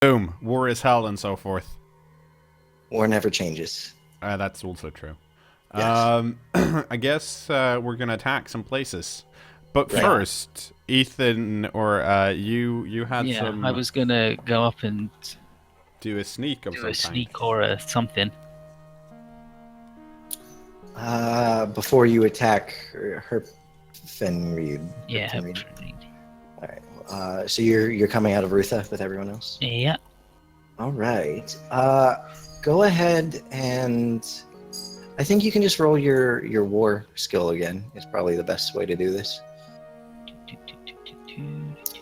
Boom. War is hell and so forth. War never changes. That's also true. Yes. I guess we're gonna attack some places, but Right. first, Ethan or you had some. I was gonna go up and do a sneak of do some a kind. sneak or a something. Before you attack Herpenried. Yeah. Herpenried. All right. So you're coming out of Rutha with everyone else. Yeah. All right. Go ahead and I think you can just roll your war skill again. It's probably the best way to do this.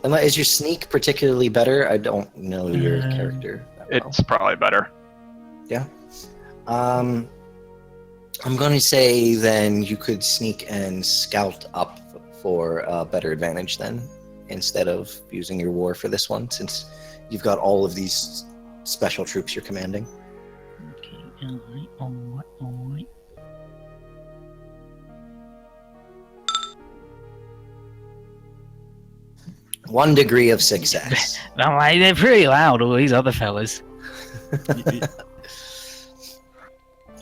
Unless is your sneak particularly better? I don't know your character that well. It's probably better. Yeah. I'm going to say then you could sneak and scout up for a better advantage then, instead of using your war for this one, since you've got all of these special troops you're commanding. Okay, alright. 1 degree of success. They're pretty loud, all these other fellas.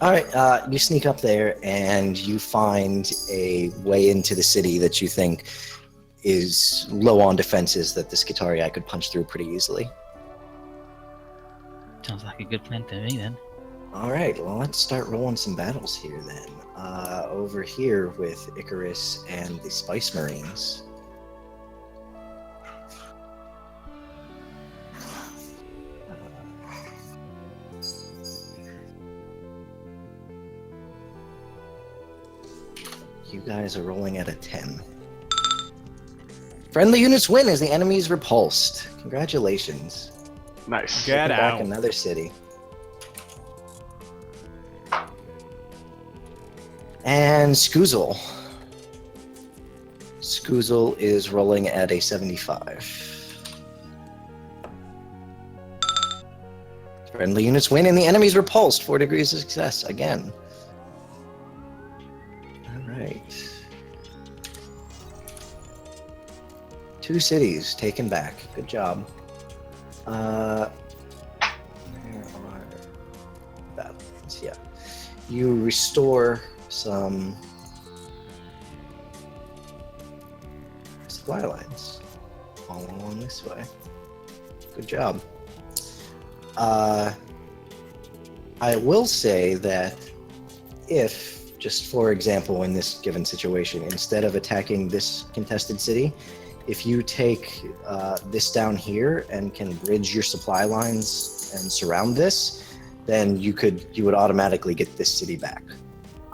All right, you sneak up there and you find a way into the city that you think is low on defenses that the Skitarii could punch through pretty easily. Sounds like a good plan to me then. All right, well, let's start rolling some battles here then. Over here with Icarus and the Spice Marines. You guys are rolling at a 10. Friendly units win as the enemy is repulsed. Congratulations. Nice. Get Taking out. back another city. And Skoozle. Skoozle is rolling at a 75. Friendly units win and the enemy is repulsed. 4 degrees of success again. Right. 2 cities taken back. Good job. Where are battles? Yeah. You restore some supply lines all along this way. Good job. I will say that if, just for example, in this given situation, instead of attacking this contested city, if you take this down here and can bridge your supply lines and surround this, then you would automatically get this city back.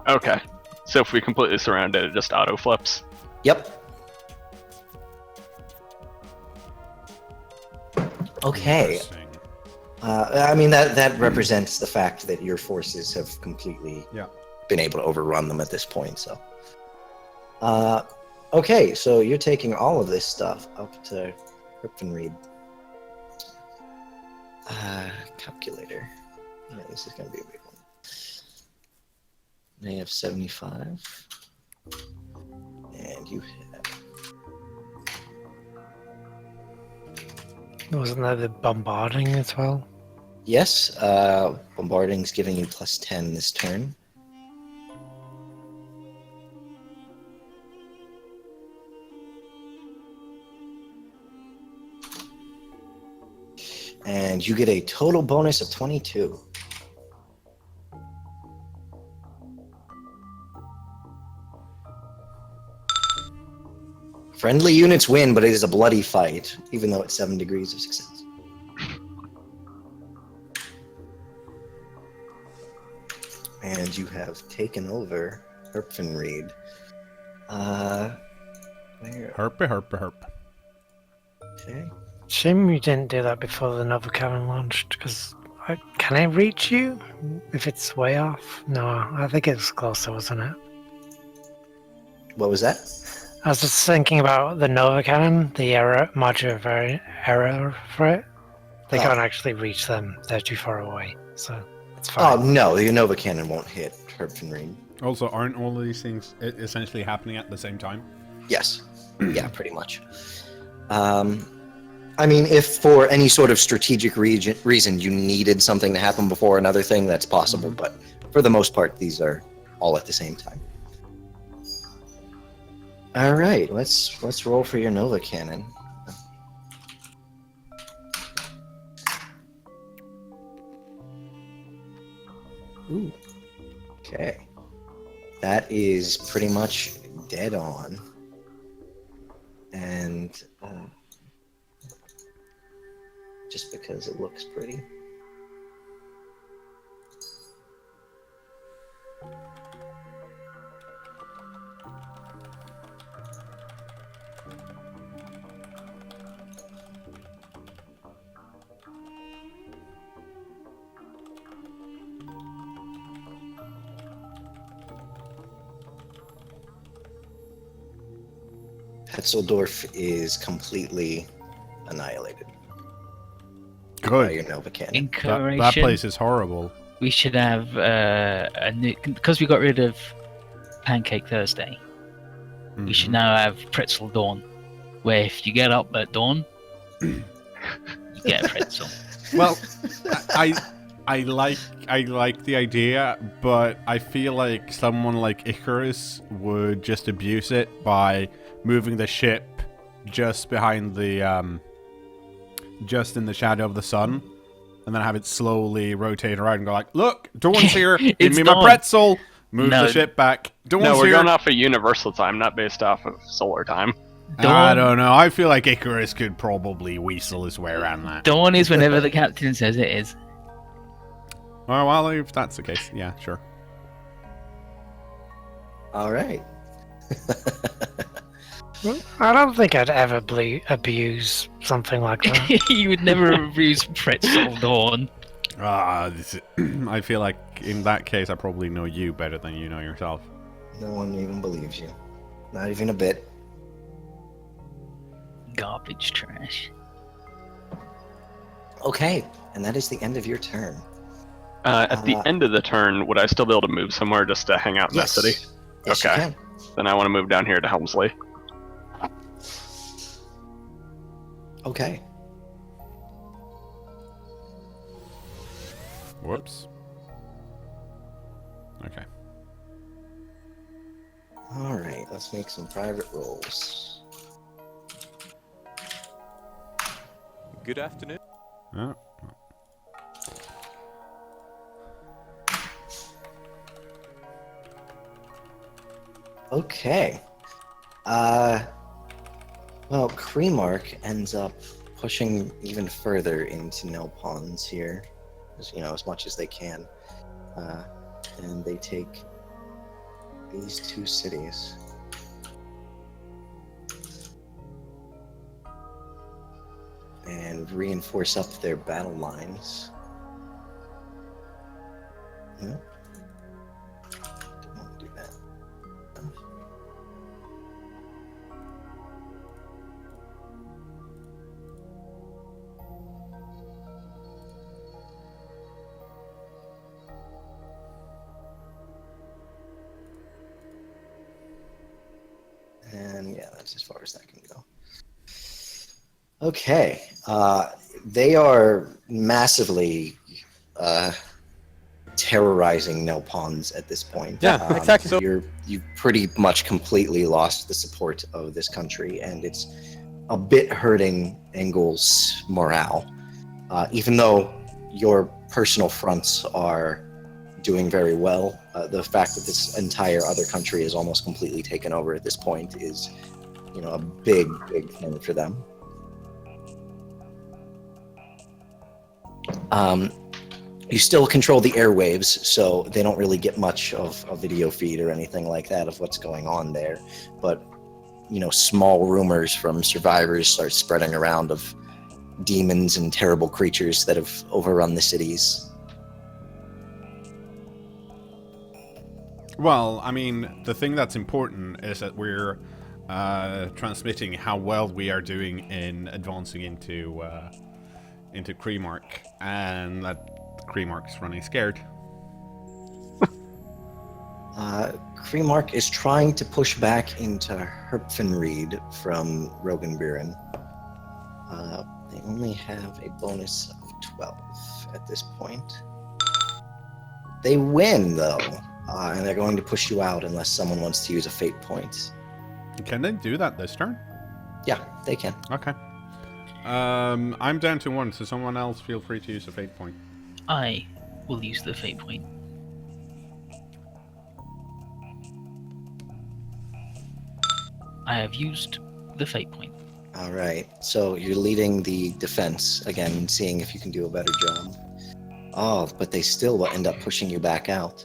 Okay. So if we completely surround it, it just auto flips. Yep. Okay. I mean, that represents the fact that your forces have completely been able to overrun them at this point. So, okay, so you're taking all of this stuff up to Herpenried. Calculator. Yeah, this is going to be a big one. They have 75. And you have... Wasn't that the bombarding as well? Yes, bombarding's giving you +10 this turn. And you get a total bonus of 22. Friendly units win, but it is a bloody fight, even though it's 7 degrees of success. And you have taken over Herpenried. Herp. Okay. Shame you didn't do that before the Nova Cannon launched, because can I reach you if it's way off? No, I think it's closer, wasn't it? What was that? I was just thinking about the Nova Cannon, the modular error for it. They can't actually reach them, they're too far away, so it's fine. Oh no, the Nova Cannon won't hit Herpenried. Also, aren't all of these things essentially happening at the same time? Yes. Yeah, pretty much. Okay, so you're taking all of this stuff up to Herpenried. I will say that if, just for example, in this given situation, instead of attacking this contested city, if you take this down here and can bridge your supply lines and surround this, then you would automatically get this city back. I mean, if for any sort of strategic reason you needed something to happen before another thing, that's possible. But for the most part, these are all at the same time. All right, let's roll for your Nova Cannon. Ooh. Okay. That is pretty much dead on. And just because it looks pretty. Hetzeldorf is completely annihilated by your Good. Nova Cannon. Incorporation. That place is horrible. We should have a new, because we got rid of Pancake Thursday. We should now have Pretzel Dawn, where if you get up at dawn, you get a pretzel. Well, I like the idea, but I feel like someone like Icarus would just abuse it by moving the ship just behind the just in the shadow of the sun, and then have it slowly rotate around and go like, "Look, Dawn's here. Give It's me my Dawn." pretzel." Move No. the ship back. Dawn's No, we're here. going off of universal time, not based off of solar time. I Dawn. don't know. I feel like Icarus could probably weasel his way around that. Dawn is whenever the captain says it is. Oh, well, if that's the case, yeah, sure. All right. I don't think I'd ever abuse something like that. You would never abuse Pretzel Dawn. I feel like in that case, I probably know you better than you know yourself. No one even believes you. Not even a bit. Garbage trash. Okay, and that is the end of your turn. At the end of the turn, would I still be able to move somewhere just to hang out in that city? Yes, Okay. you can. Then I want to move down here to Helmsley. Okay. Whoops. Okay. All right, let's make some private rolls. Good afternoon. Oh. Okay. Well, Creamark ends up pushing even further into no ponds here, as much as they can. And they take these two cities. And reinforce up their battle lines. Don't want to do that. And yeah, that's as far as that can go. Okay, they are massively terrorizing Nelpons at this point. Yeah, exactly. So You've pretty much completely lost the support of this country, and it's a bit hurting Engel's morale. Even though your personal fronts are doing very well, the fact that this entire other country is almost completely taken over at this point is, a big thing for them. You still control the airwaves, so they don't really get much of a video feed or anything like that of what's going on there. But, small rumors from survivors start spreading around of demons and terrible creatures that have overrun the cities. Well, I mean, the thing that's important is that we're transmitting how well we are doing in advancing into Creamark, and that Creamark's running scared. Creamark is trying to push back into Herpfenried from Rogenburen. only have a bonus of 12 at this point. They win, though, and they're going to push you out unless someone wants to use a fate point. Can they do that this turn? Yeah, they can. Okay. I'm down to 1, so someone else feel free to use a fate point. I will use the fate point. I have used the fate point. All right, so you're leading the defense again, seeing if you can do a better job. Oh, but they still will end up pushing you back out.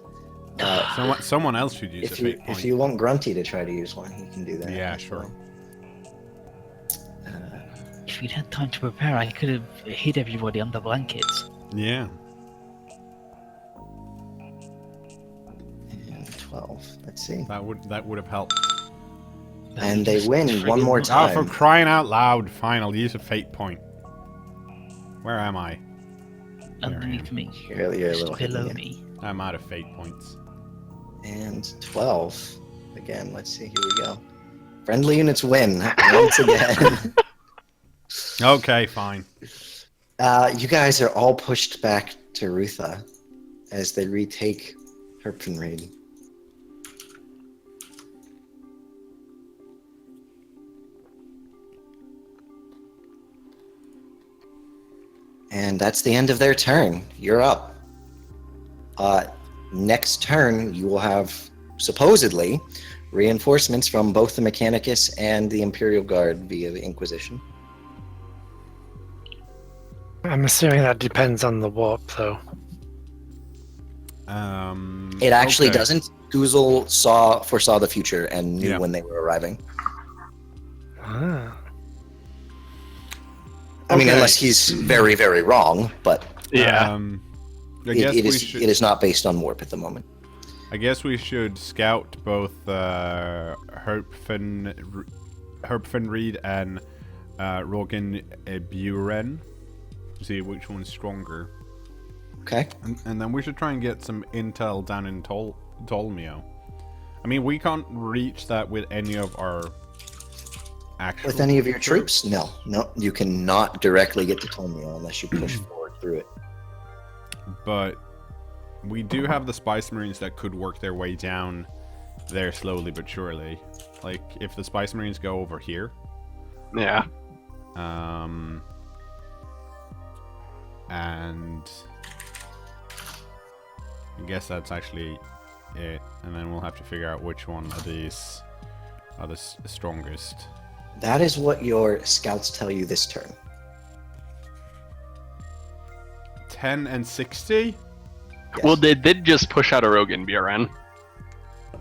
Someone else should use a fate point. If you want Grunty to try to use one, he can do that. Yeah, as sure. well. If we'd had time to prepare, I could have hid everybody under blankets. Yeah. And 12. Let's see. That would have helped. And they win one more Oh, time. for crying out loud! Fine, I'll use a fate point. Where am I? Underneath me. You're a little Just below hidden, me. I'm out of fate points. And 12. Again, let's see. Here we go. Friendly units win once again. Okay, fine. You guys are all pushed back to Rutha as they retake Herpenried. And that's the end of their turn. You're up. Next turn, you will have, supposedly, reinforcements from both the Mechanicus and the Imperial Guard via the Inquisition. I'm assuming that depends on the warp, though. It actually okay. doesn't. Guzel foresaw the future and knew when they were arriving. Ah. I mean, Okay. unless he's very, very wrong, but Yeah. I guess it we is not based on warp at the moment. I guess we should scout both Herpenried and Rogan Buren. See which one's stronger. Okay. And then we should try and get some intel down in Tolmio. I mean, we can't reach that with any of our actual... With any of your troops? No, you cannot directly get to Tolmio unless you push forward through it. But we do have the Spice Marines that could work their way down there slowly but surely. Like, if the Spice Marines go over here... Yeah. And I guess that's actually it. And then we'll have to figure out which one of these are the strongest. That is what your scouts tell you this turn. 10 and 60? Yes. Well, they did just push out a Rogan BRN.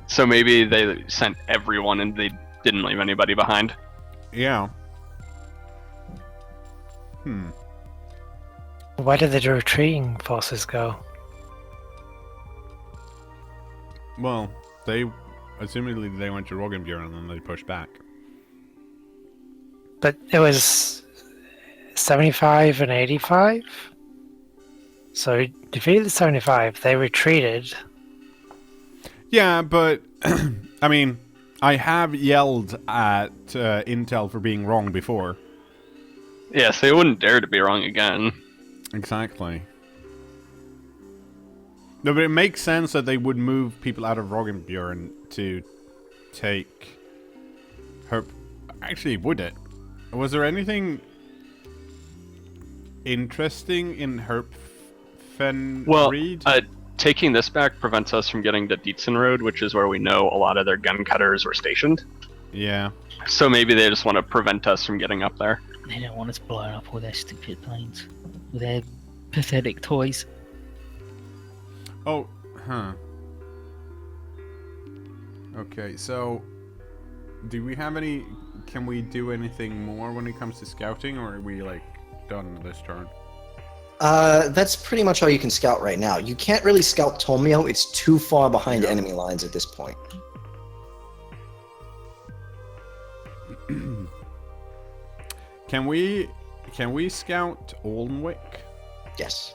So maybe they sent everyone and they didn't leave anybody behind. Yeah. Where did the retreating forces go? Well, assumingly they went to Rogenbjörn and then they pushed back. But it was 75 and 85? So we defeated the 75, they retreated. Yeah, but I mean, I have yelled at Intel for being wrong before. Yeah, so they wouldn't dare to be wrong again. Exactly. No, but it makes sense that they would move people out of Rogenbjörn to take Herp. Actually, would it? Was there anything interesting in Herpenried? Well, taking this back prevents us from getting to Dietzen Road, which is where we know a lot of their gun cutters were stationed. Yeah. So maybe they just want to prevent us from getting up there. They don't want us blowing up all their stupid planes. With their pathetic toys. Oh, huh. Okay, so do we have any... Can we do anything more when it comes to scouting, or are we, like, done this turn? That's pretty much all you can scout right now. You can't really scout Tolmio. It's too far behind enemy lines at this point. Can we scout Olmwick? Yes.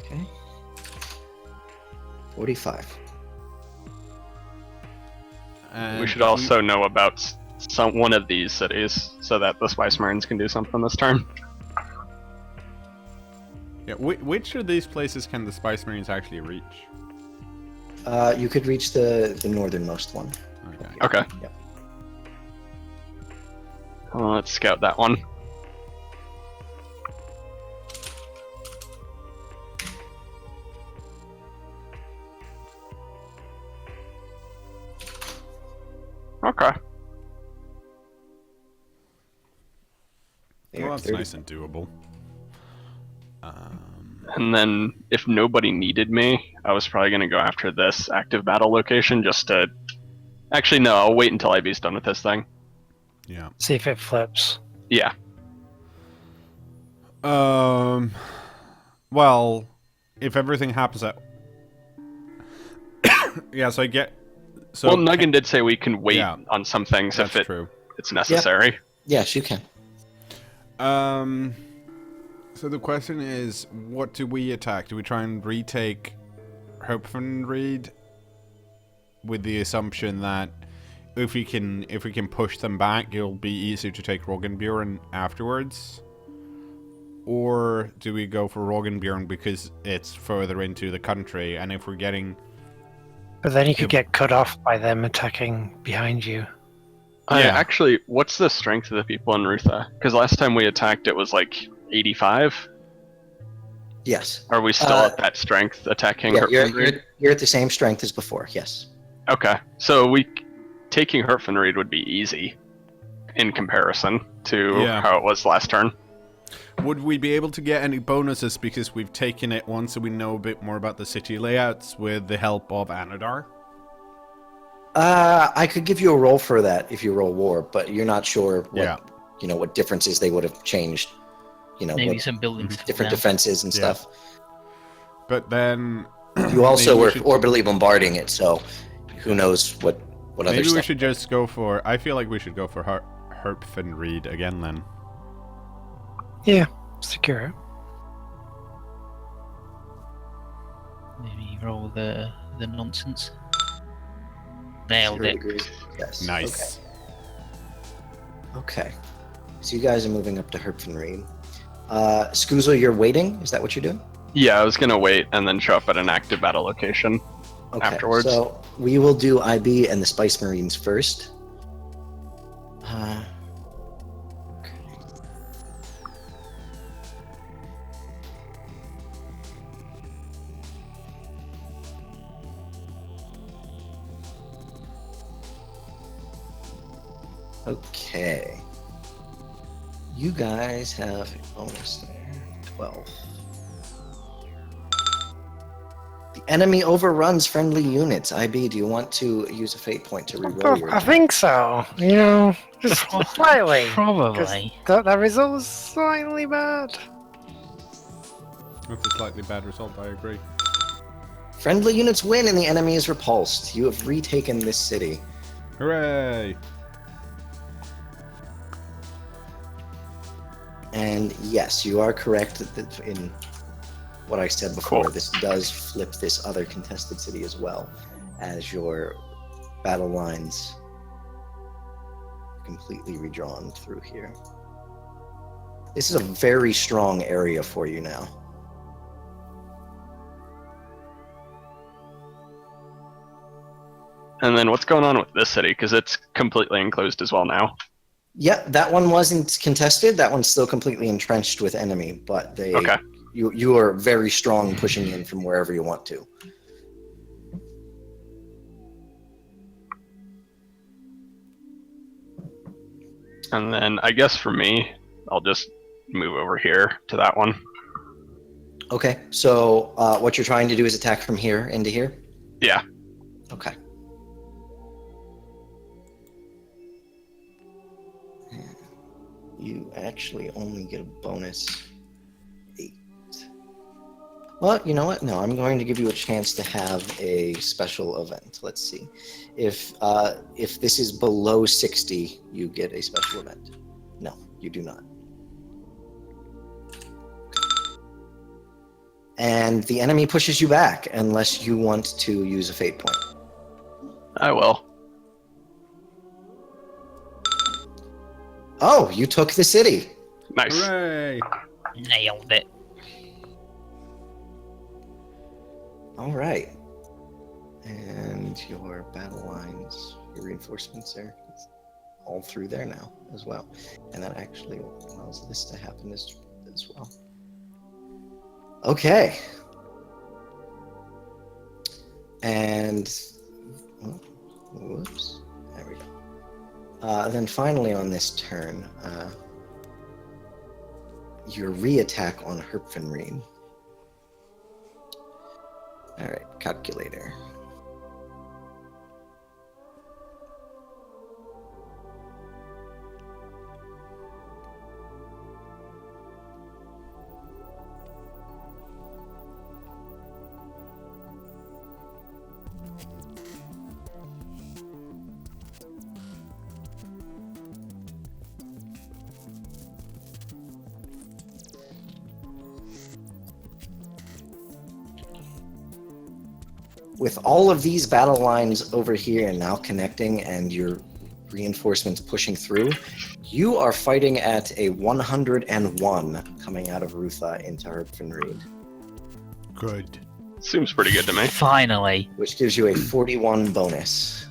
Okay. 45. And We should also know about one of these cities so that the Spice Marines can do something this turn. Yeah, which of these places can the Spice Marines actually reach? You could reach the northernmost one. Okay. Okay. Yep. Well, let's scout that one. Okay. There, Well, that's 30. nice and doable. And then, if nobody needed me, I was probably going to go after this active battle location just to... Actually, no, I'll wait until IB's done with this thing. Yeah. See if it flips. Yeah. Well, if everything happens at... yeah, so I get... So well, Nuggin did say we can wait Yeah. on some things That's if true. it's necessary. Yes, you can. So the question is, what do we attack? Do we try and retake Herpfenried with the assumption that if we can push them back, it'll be easier to take Roggenburen afterwards? Or do we go for Roggenburen because it's further into the country, and if we're getting... But then you could Yep. get cut off by them attacking behind you. Yeah, actually, what's the strength of the people in Rutha? Because last time we attacked, it was like 85. Yes. Are we still at that strength attacking Yeah, Herpfenried? you're at the same strength as before. Yes. Okay, so taking Herpfenried would be easy in comparison to Yeah. how it was last turn. Would we be able to get any bonuses because we've taken it once so we know a bit more about the city layouts with the help of Anadar? I could give you a roll for that if you roll war, but you're not sure what what differences they would have changed. Maybe what some buildings. different down. defenses and Yeah. stuff. But then... You also maybe we were should- orbitally bombarding it, so who knows what other Maybe stuff. we should just go for... I feel like we should go for Herpfenried again then. Yeah, secure it. Maybe roll the nonsense. Nailed 0 it. degrees. Yes. Nice. Okay. So you guys are moving up to Herpfenried. Skuzel, you're waiting? Is that what you're doing? Yeah, I was gonna wait and then show up at an active battle location. Okay. Afterwards. So we will do IB and the Spice Marines first. Okay. Okay. You guys have a bonus there. 12. The enemy overruns friendly units. IB, do you want to use a fate point to reroll your I think so. Just slightly. 'cause Probably. that result was slightly bad. That's a slightly bad result, I agree. Friendly units win and the enemy is repulsed. You have retaken this city. Hooray! And yes, you are correct in what I said before. Cool. This does flip this other contested city as well, as your battle lines completely redrawn through here. This is a very strong area for you now. And then what's going on with this city? Because it's completely enclosed as well now. Yep, that one wasn't contested. That one's still completely entrenched with enemy, but Okay. you are very strong pushing in from wherever you want to. And then I guess for me, I'll just move over here to that one. Okay, so what you're trying to do is attack from here into here? Yeah. Okay. You actually only get a bonus 8. Well, you know what? No, I'm going to give you a chance to have a special event. Let's see. If this is below 60, you get a special event. No, you do not. And the enemy pushes you back unless you want to use a fate point. I will. Oh, you took the city. Nice. Hooray! Nailed it. All right. And your battle lines, your reinforcements are all through there now as well. And that actually allows this to happen as well. Okay. And whoops. There we go. Then finally on this turn, your re-attack on Herpfenreed. All right, calculator. With all of these battle lines over here now connecting and your reinforcements pushing through, you are fighting at a 101 coming out of Rutha into Herpfenreed, Good. Seems pretty good to me. Finally. which gives you a 41 bonus.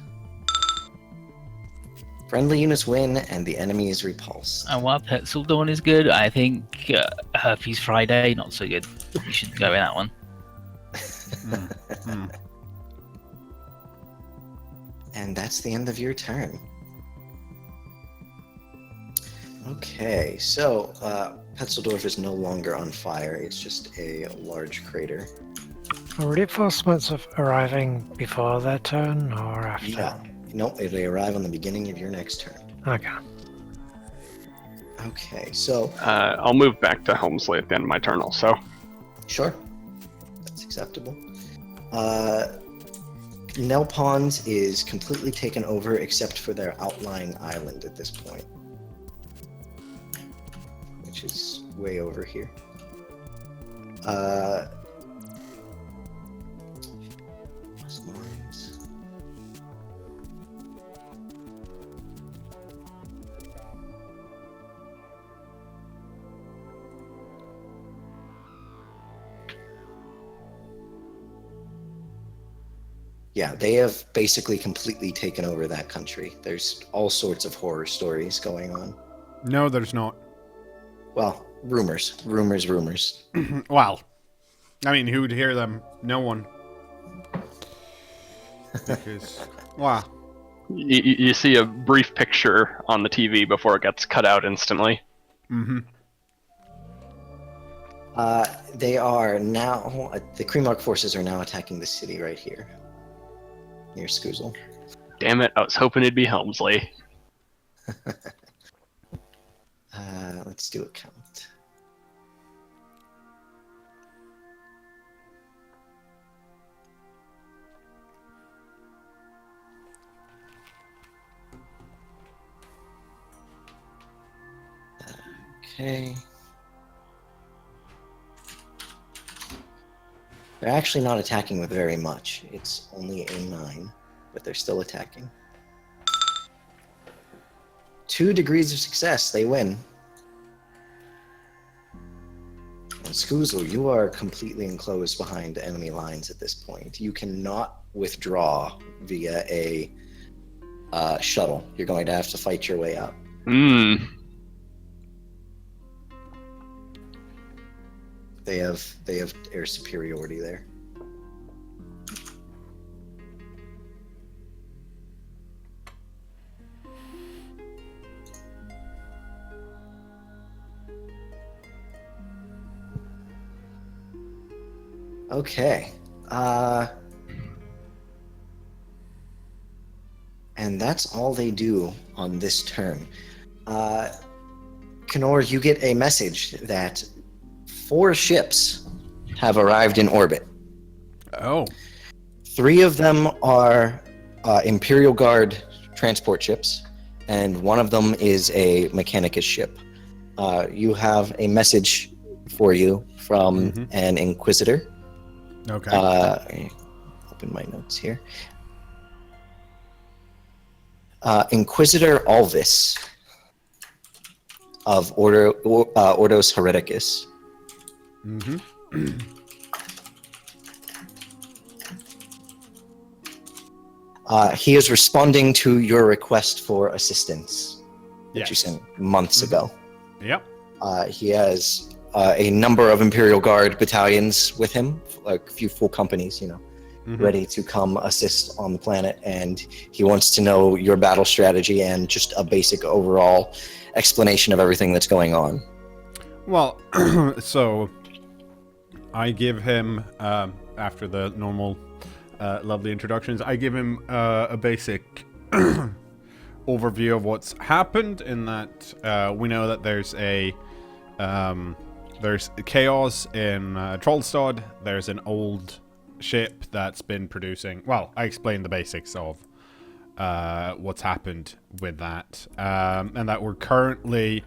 Friendly units win and the enemy is repulsed. And while Petzl Dawn is good, I think Herpes Friday, not so good. You should go with that one. And that's the end of your turn. Okay, so Petzeldorf is no longer on fire. It's just a large crater. Are reinforcements arriving before their turn or after? No, nope, they arrive on the beginning of your next turn. Okay. Okay, so I'll move back to Helmsley at the end of my turn also. sure, that's acceptable. Nell Pond is completely taken over except for their outlying island at this point, which is way over here. Lines. Yeah, they have basically completely taken over that country. There's all sorts of horror stories going on. No, there's not. Well, rumors. Well, I mean, who would hear them? No one. Because, wow. You see a brief picture on the TV before it gets cut out instantly. Mm-hmm. They are now, the Kremark forces are now attacking the city right here, near Skuzel. Damn it, I was hoping it'd be Helmsley. Let's do a count. Okay. They're actually not attacking with very much. It's only a 9, but they're still attacking. 2 degrees of success, they win. And Skuzel, you are completely enclosed behind enemy lines at this point. You cannot withdraw via a shuttle. You're going to have to fight your way up. They have air superiority there. Okay. And that's all they do on this turn. cKnoor, you get a message that 4 ships have arrived in orbit. Oh. 3 of them are Imperial Guard transport ships, and one of them is a Mechanicus ship. You have a message for you from an Inquisitor. Okay. Open my notes here. Inquisitor Alvis of Ordos Hereticus. He is responding to your request for assistance that you sent months ago. Yep. He has a number of Imperial Guard battalions with him, like a few full companies, ready to come assist on the planet, and he wants to know your battle strategy and just a basic overall explanation of everything that's going on. Well, so I give him, after the normal lovely introductions, I give him a basic overview of what's happened, in that we know that there's chaos in Trollstad. There's an old ship that's been producing. Well, I explained the basics of what's happened with that, and that we've currently,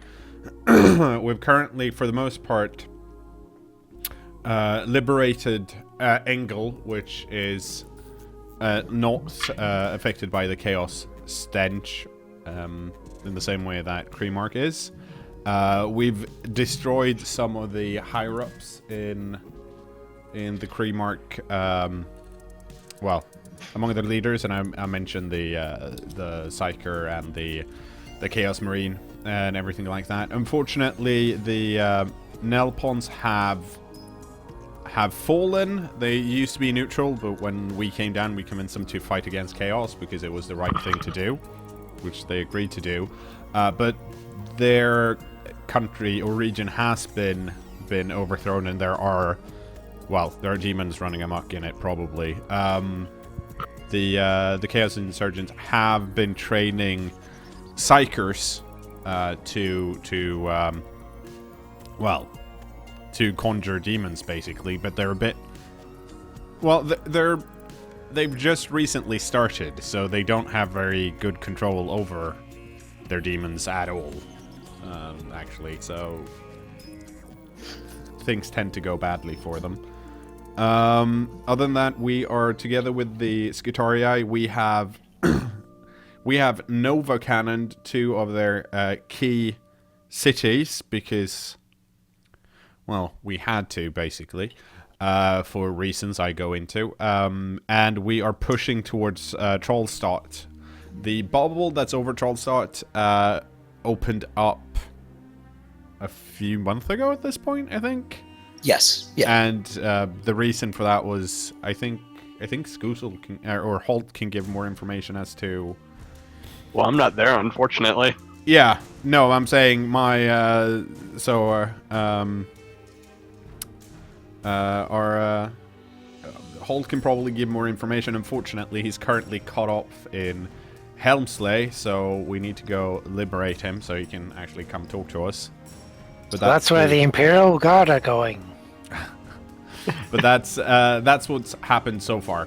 for the most part, liberated Engel, which is not affected by the chaos stench in the same way that Kremark is. We've destroyed some of the higher-ups in the Kremark, well, among the leaders, and I mentioned the Psyker and the Chaos Marine and everything like that. Unfortunately, the Nelpons have fallen. They used to be neutral, but when we came down, we convinced them to fight against Chaos because it was the right thing to do, which they agreed to do. But their country or region has been overthrown, and there are demons running amok in it, probably. The Chaos Insurgents have been training Psykers to conjure demons, basically, but they're a bit... Well, they've just recently started, so they don't have very good control over their demons at all, actually, so things tend to go badly for them. Other than that, we are together with the Skitarii. We have Nova cannoned 2 of their key cities because, well, we had to, basically, for reasons I go into. And we are pushing towards Trollstad. The bubble that's over Trollstad opened up a few months ago at this point, I think. Yes. Yeah. And the reason for that was, I think Skoosel or Holt can give more information as to... Well, I'm not there, unfortunately. Yeah. No, I'm saying my... Holt can probably give more information. Unfortunately, he's currently caught up in Helmsley, so we need to go liberate him so he can actually come talk to us. But so that's where the Imperial Guard are going. But that's what's happened so far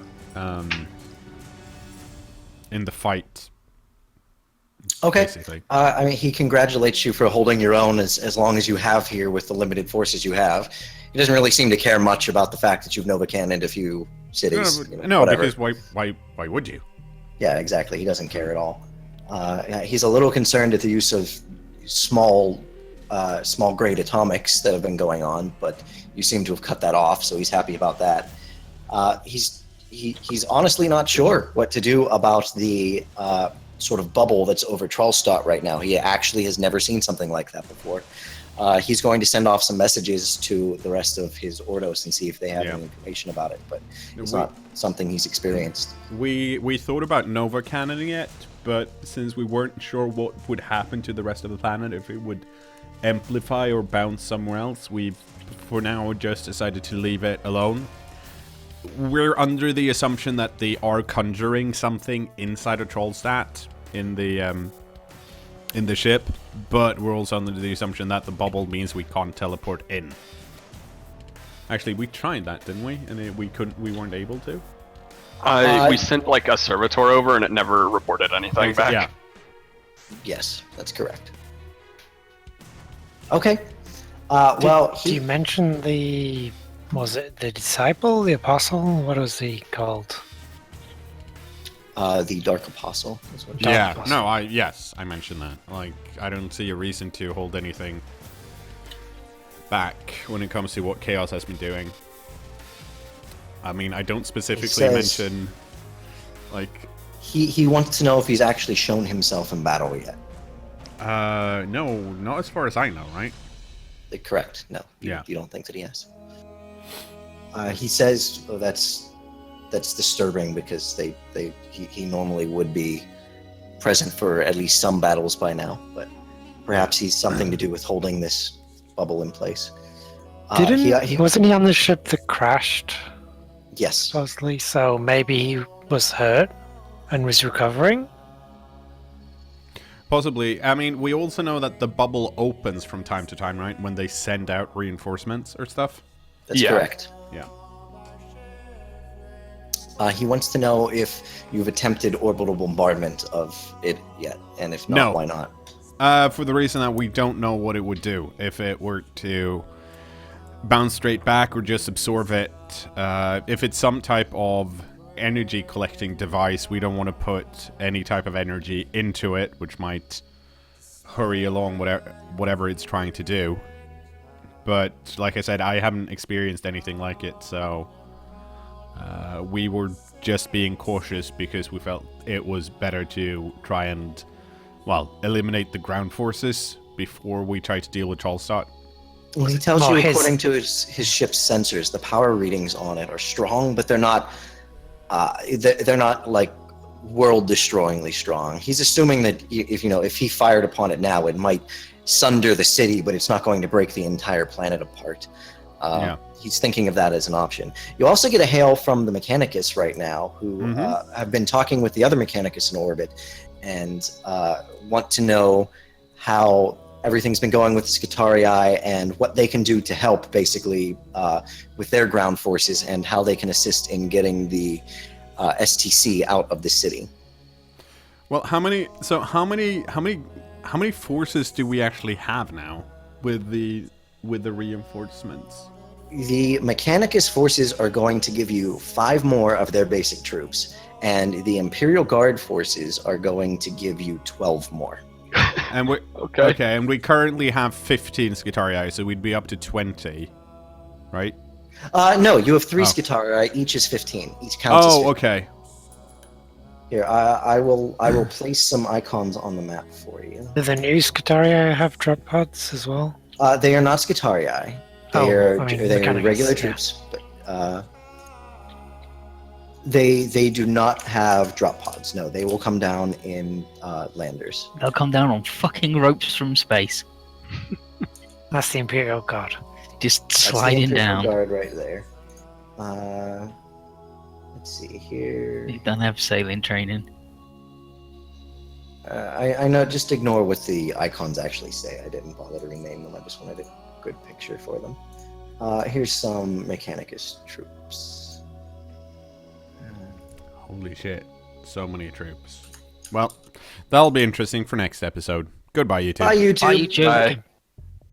in the fight. Okay. Basically. I mean, he congratulates you for holding your own as long as you have here with the limited forces you have. He doesn't really seem to care much about the fact that you've Nova cannoned a few cities. No, because why would you? Yeah, exactly. He doesn't care at all. He's a little concerned at the use of small grade atomics that have been going on, but you seem to have cut that off, so he's happy about that. He's honestly not sure what to do about the sort of bubble that's over Trollstad right now. He actually has never seen something like that before. He's going to send off some messages to the rest of his Ordos and see if they have any information about it, but it's not something he's experienced. We thought about Nova cannoning it, but since we weren't sure what would happen to the rest of the planet, if it would amplify or bounce somewhere else, we've for now just decided to leave it alone. We're under the assumption that they are conjuring something inside of Trollstad in the ship, but we're also under the assumption that the bubble means we can't teleport in. Actually, we tried that, didn't we? And we weren't able to. We sent like a servitor over, and it never reported anything back. Yeah. Yes, that's correct. Okay. Well, Do you mention was it the disciple, the apostle? What was he called? the Dark Apostle. Is what Yeah, Dark no, yes, I mentioned that. Like, I don't see a reason to hold anything back when it comes to what Chaos has been doing. I mean, I don't specifically says- mention, like, He wants to know if he's actually shown himself in battle yet. no, not as far as I know, right? Correct. No. Yeah. You don't think that he has. He says that's disturbing because he normally would be present for at least some battles by now, but perhaps he's something to do with holding this bubble in place. Wasn't he on the ship that crashed, Yes. supposedly? So maybe he was hurt and was recovering? Possibly. I mean, we also know that the bubble opens from time to time, right? When they send out reinforcements or stuff. That's Yeah. correct. Yeah. He wants to know if you've attempted orbital bombardment of it yet, and if not, No. why not? For the reason that we don't know what it would do. If it were to bounce straight back or just absorb it. If it's some type of energy collecting device, we don't want to put any type of energy into it, which might hurry along whatever it's trying to do. But like I said, I haven't experienced anything like it, so we were just being cautious because we felt it was better to try and, well, eliminate the ground forces before we try to deal with Charleston. Well, he tells Well, you, his- according to his ship's sensors, the power readings on it are strong, but they're not like world-destroyingly strong. He's assuming that if he fired upon it now, it might sunder the city, but it's not going to break the entire planet apart. Yeah. He's thinking of that as an option. You also get a hail from the Mechanicus right now, who have been talking with the other Mechanicus in orbit, and want to know how everything's been going with the Skitarii and what they can do to help, basically, with their ground forces, and how they can assist in getting the STC out of the city. Well, how many forces do we actually have now with the reinforcements? The Mechanicus forces are going to give you 5 more of their basic troops, and the Imperial Guard forces are going to give you 12 more. And we Okay. and we currently have 15 Skitarii, so we'd be up to 20, right? No, you have 3 Oh. Skitarii. Each is 15. Each counts as 15. Okay. Here, I will place some icons on the map for you. Do the new Skitarii have drop pods as well? They are not Skitarii. Oh, They're I mean, they're Mechanicus, regular yeah. troops, but they do not have drop pods. No, they will come down in landers. They'll come down on fucking ropes from space, That's the Imperial Guard. just That's the sliding Imperial down. Guard right there. Let's see here. They don't have sailing training. I know. Just ignore what the icons actually say. I didn't bother to rename them. I just wanted a good picture for them. Here's some Mechanicus troops. Holy shit. So many troops. Well, that'll be interesting for next episode. Goodbye, YouTube. Bye, YouTube. Bye, YouTube. Bye.